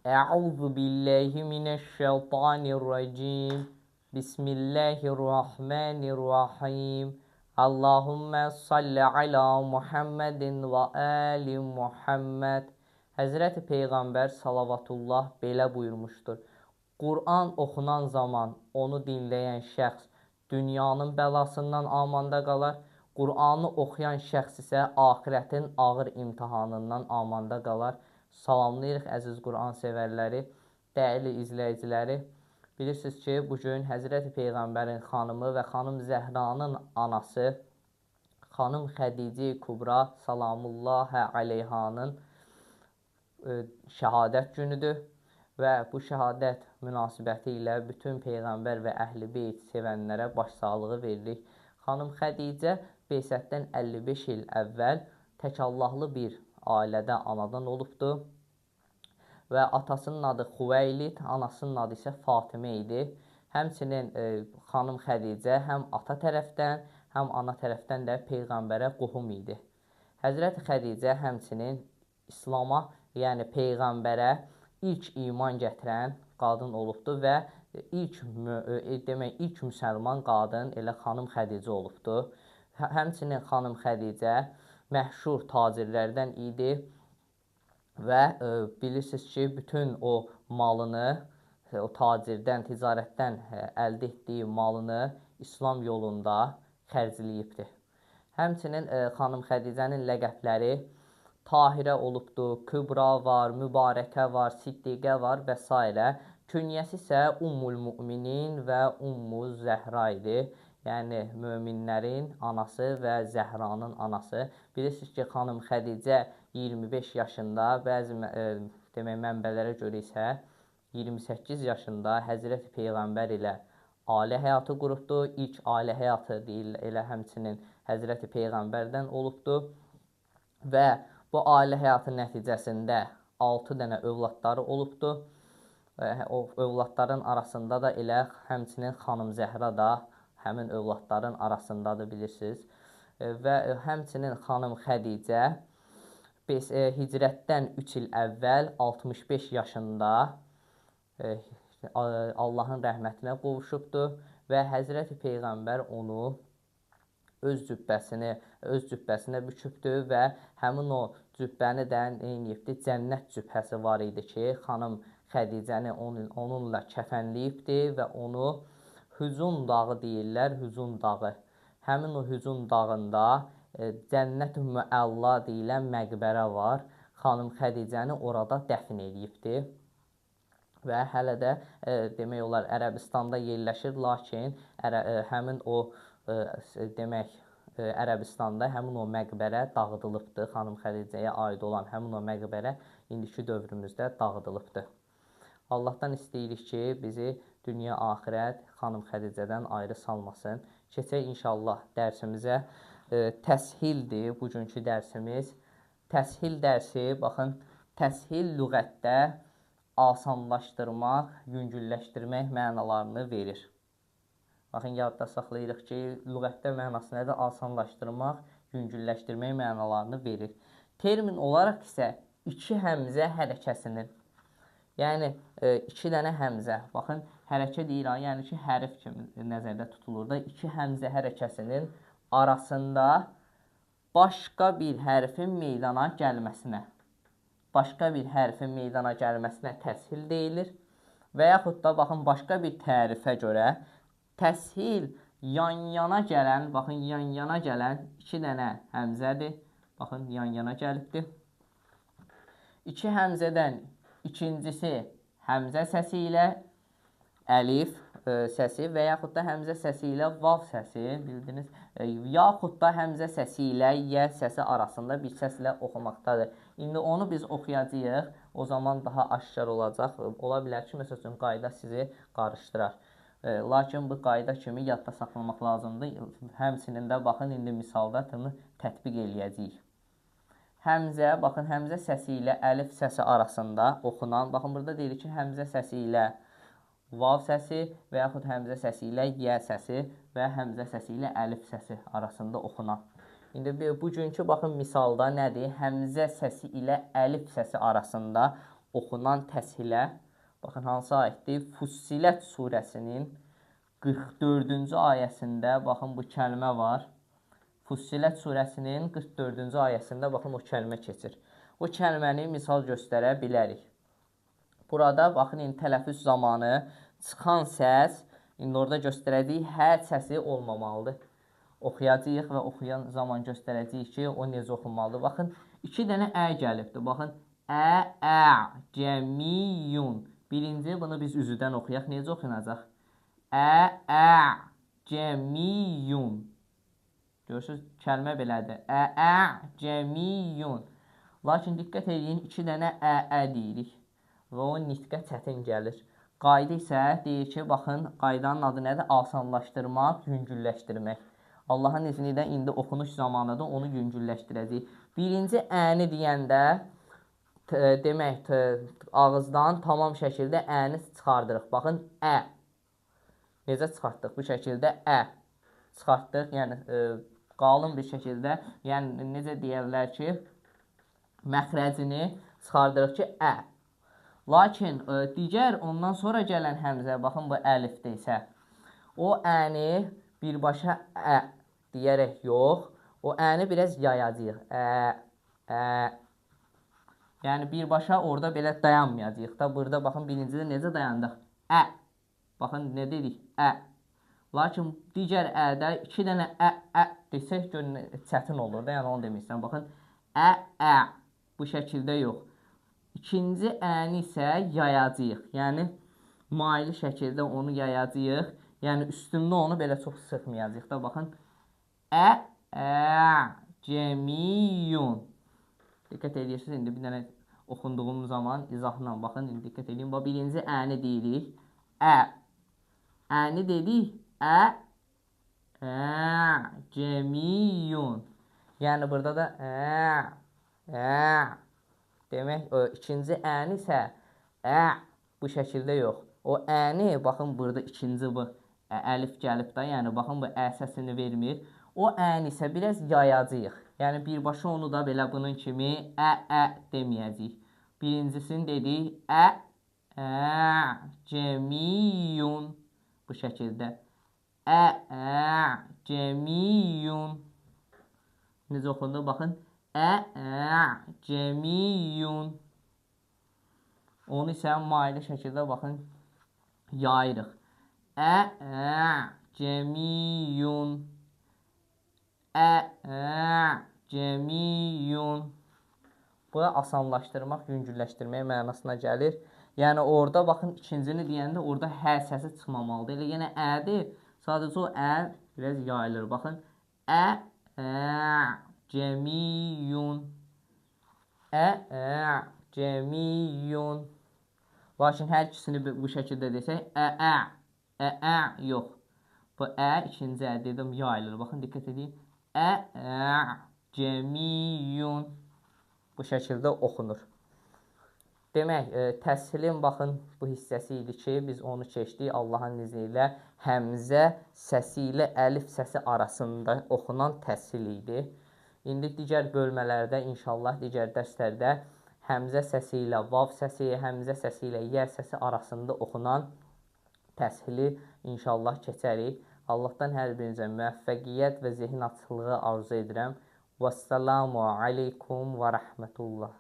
Əuzu billahi minəşşeytanirracim. Bismillahirrahmanirrahim. Allahümmə salli alə Muhammedin və ali Muhammed. Həzrəti Peyğəmbər salavatullah belə buyurmuşdur. Quran oxunan zaman onu dinləyən şəxs dünyanın bəlasından amanda qalar. Qur'anı oxuyan şəxs isə axirətin ağır imtihanından amanda qalar. Salamlayırıq əziz Qur'an sevərləri, dəyərli izləyiciləri. Bilirsiniz ki, bugün Həzrəti Peyğəmbərin xanımı və xanım Zəhranın anası, xanım Xədicə Kubra salamullahə aleyhanın şəhadət günüdür. Və bu şəhadət münasibəti ilə bütün Peyğəmbər və Əhl-i Beyt sevənlərə başsağlığı veririk. Xanım Xədicə Beysətdən 55 il əvvəl təkallahlı bir ailədə anadan olubdur və atasının adı Xüveylid, anasının adı isə Fatimə idi. Həmçinin xanım Xədicə həm ata tərəfdən, həm ana tərəfdən də Peyğəmbərə qohum idi. Həzrəti Xədicə həmçinin İslama, yəni Peyğəmbərə ilk iman gətirən qadın olubdur və ilk müsəlman qadın elə xanım Xədicə olubdur. Həmçinin xanım Xədicə məşhur tacirlərdən idi və bilirsiniz ki, bütün o malını, o tacirdən, ticarətdən əldə etdiyi malını İslam yolunda xərcləyibdir. Həmçinin xanım Xədicənin ləqəbləri Tahirə olubdur, Kübra var, Mübarəkə var, Siddiqə var və s. Künyəsi isə Ummul Müminin və Ummuz Zəhra idi. Yəni, möminlərin anası və Zəhranın anası. Bilirsiniz ki, xanım Xədicə 25 yaşında, bəzi mənbələrə görə isə 28 yaşında Həzrəti Peyğəmbər ilə ailə həyatı qurubdur. İlk ailə həyatı deyil, elə həmçinin Həzrəti Peyğəmbərdən olubdur. Və bu ailə həyatı nəticəsində 6 dənə övladları olubdur. O övladların arasında da elə həmçinin xanım Zəhra da həmin övladların arasındadır, bilirsiniz. Və həmçinin xanım Xədicə hicrətdən 3 il əvvəl 65 yaşında Allahın rəhmətinə qovuşubdur və Həzrəti Peyğəmbər onu öz cübbəsinə bükübdür və həmin o cübbəni də cənnət cübhəsi var idi ki, xanım Xədicəni onunla kəfənləyibdir və onu Hüzun dağı deyirlər, Hüzun dağı. Həmin o Hüzun dağında Cənnət-ü Müəlla deyilən məqbərə var. Xanım Xədicəni orada dəfn edibdir. Və hələ də demək olar Ərəbistanda yerləşir, lakin həmin o Ərəbistanda həmin o məqbərə dağıdılıbdır. Xanım Xədicəyə aid olan həmin o məqbərə indiki dövrümüzdə dağıdılıbdır. Allahdan istəyirik ki, bizi dünya axirət xanım Xədicədən ayrı salmasın. Keçək inşallah dərsimizə. Təshildir bugünkü dərsimiz. Təshil dərsi, baxın, təshil lüğətdə asanlaşdırmaq, yüngülləşdirmək mənalarını verir. Baxın, yadda saxlayırıq ki, lüğətdə mənası nədir? Asanlaşdırmaq, yüngülləşdirmək mənalarını verir. Termin olaraq isə iki həmzə hərəkəsinin, yəni 2 dənə həmzə, baxın, hərəkə deyir, yəni ki, hərf kimi nəzərdə tutulur da, 2 həmzə hərəkəsinin arasında başqa bir hərfin meydana gəlməsinə təshil deyilir. Və yaxud da, baxın, başqa bir tərifə görə təshil yan-yana gələn, baxın, yan-yana gələn 2 dənə həmzədir. Baxın, yan-yana gəlibdir. 2 həmzədən ikincisi həmzə səsi ilə əlif səsi və yaxud da həmzə səsi ilə vav səsi, bildiniz, yaxud da həmzə səsi ilə yə səsi arasında bir səslə oxumaqdadır. İndi onu biz oxuyacağıq, o zaman daha aşkar olacaq. Ola bilər ki, məsəl üçün, qayda sizi qarışdırar. Lakin bu qayda kimi yadda saxlamaq lazımdır. Həmçinin də, baxın, indi misalda bunu tətbiq eləyəcəyik. Həmzə, baxın, həmzə səsi ilə əlif səsi arasında oxunan, baxın, burada deyilir ki, həmzə səsi ilə vav səsi və yaxud həmzə səsi ilə yə səsi və həmzə səsi ilə əlif səsi arasında oxunan. İndi bugünkü, baxın, misalda nədir? Həmzə səsi ilə əlif səsi arasında oxunan təshilə, baxın, hansı ayətdir? Fussilət surəsinin 44-cü ayəsində, baxın, bu kəlmə var. Fussilət surəsinin 44-cü ayəsində, baxın, o kəlmə keçir. O kəlməni misal göstərə bilərik. Burada, baxın, tələffüz zamanı çıxan səs, orada göstərəcəyik hə səsi olmamalıdır. Oxuyacağıq və oxuyan zaman göstərəcəyik ki, o necə oxunmalıdır. Baxın, 2 dənə ə gəlibdir. Baxın, cəmiyyun. Birinci, bunu biz üzüdən oxuyaq. Necə oxunacaq? Cəmiyyun. Görürsünüz, kəlmə belədir. Cəmiyyun. Lakin diqqət edin, 2 dənə deyirik və o nitqə çətin gəlir. Qayda isə deyir ki, baxın, qaydanın adı nədir? Asanlaşdırmaq, yüngülləşdirmək. Allahın izni ilə indi oxunuş zamanı da onu yüngülləşdirəcək. Birinci əni deyəndə, demək, ağızdan tamam şəkildə əni çıxardırıq. Baxın, necə çıxartdıq? Bu şəkildə çıxartdıq, yəni qalın bir şəkildə, yəni necə deyərlər ki, məxrəcini çıxardırıq ki, Lakin digər ondan sonra gələn həmzə, baxın, bu əlifdə isə, o əni birbaşa deyərək yox, o əni biraz yayacaq. Yəni, birbaşa orada belə dayanmayacaq da. Burada, baxın, birincidə necə dayandıq? Baxın, nə dedik? Lakin digər ədə 2 dənə desək, çətin olur da, yəni onu demək istəyirəm. Baxın, bu şəkildə yox. İkinci əni isə yayacaq. Yəni, maili şəkildə onu yayacaq. Yəni, üstündə onu belə çox sıxmayacaq da. Baxın, cəmiyyun. Diqqət edirsiniz, indi bir dənə oxunduğum zaman izahla baxın, indi diqqət edin. Birinci əni deyirik, əni dedik, cəmiyyun. Yəni, burada da demək, ikinci əni isə bu şəkildə yox. O əni, baxın, burada ikinci bu əlif gəlib da, yəni, baxın, bu səsini vermir. O əni isə biraz yayacaq. Yəni, birbaşa onu da belə bunun kimi deməyəcək. Birincisini dedik, cəmiyyun. Bu şəkildə. Cəmiyyun. Necə oxundu? Baxın. Cəmiyyun. Onu isə maili şəkildə, baxın, yayırıq. Cəmiyyun. Cəmiyyun. Bu da asanlaşdırmaq, yüngülləşdirmək mənasına gəlir. Yəni, orada, baxın, ikincini deyəndə orada hə səsi çıxmamalıdır. Elə yenə ədir. Sadəcə o biraz yayılır. Baxın. Cəmiyyun. Cəmiyyun. Lakin hər ikisini bu şəkildə desək, yox. Bu ikinci dedim, yayılır. Baxın, diqqət edin. Cəmiyyun. Bu şəkildə oxunur. Demək, təshilin, baxın, bu hissəsi idi ki, biz onu keçdik. Allahın izni ilə həmzə səsi ilə əlif səsi arasında oxunan təshil idi. İndi digər bölmələrdə, inşallah, digər dərslərdə həmzə səsi ilə vav səsi, həmzə səsi ilə yə səsi arasında oxunan təshili inşallah keçərik. Allahdan hər birinizə müvəffəqiyyət və zehin açıqlığı arzu edirəm. Vəssalamu aleykum və rəhmətullah.